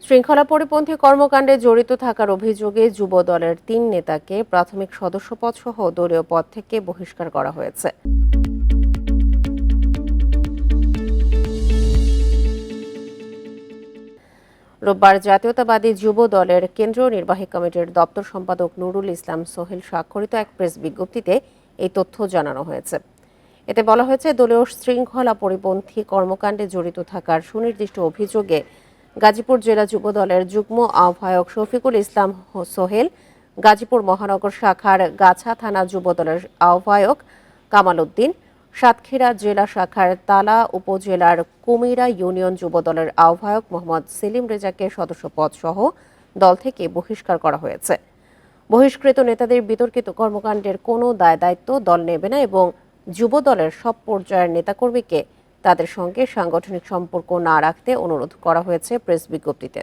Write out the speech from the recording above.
শৃঙ্খলা পরিপন্থী কর্মকাণ্ডে জড়িত থাকার অভিযোগে যুব দলের ৩ নেতাকে প্রাথমিক সদস্যপদ সহ দলীয় পদ থেকে বহিষ্কার করা হয়েছে। রোববার জাতীয়তাবাদী যুব দলের কেন্দ্রীয় নির্বাহী কমিটির দপ্তর সম্পাদক নুরুল ইসলাম সোহেল স্বাক্ষরিত এক প্রেস বিজ্ঞপ্তিতে এই তথ্য জানানো হয়েছে। এতে বলা হয়েছে, দলীয় শৃঙ্খলা পরিপন্থী কর্মকাণ্ডে জড়িত থাকার সুনির্দিষ্ট অভিযোগে গাজীপুর জেলা যুব দলের যুগ্ম আহ্বায়ক শফিকুল ইসলাম সোহেল, গাজীপুর মহানগর শাখার গাছা থানা যুব দলের আহ্বায়ক কামাল উদ্দিন, সাতক্ষীরা জেলা শাখার তালা উপজেলার কুমিরা ইউনিয়ন যুব দলের আহ্বায়ক মোহাম্মদ সেলিম রেজাকে সদস্যপদ সহ দল থেকে বহিষ্কার করা হয়েছে। বহিষ্কৃত নেতাদের বিতর্কিত কর্মকাণ্ডের কোনো দায়-দায়িত্ব দল নেবে না এবং যুব দলের সব পর্যায়ের নেতাকর্মীকে তাদের সঙ্গে সাংগঠনিক সম্পর্ক না রাখতে অনুরোধ করা হয়েছে প্রেস বিজ্ঞপ্তিতে।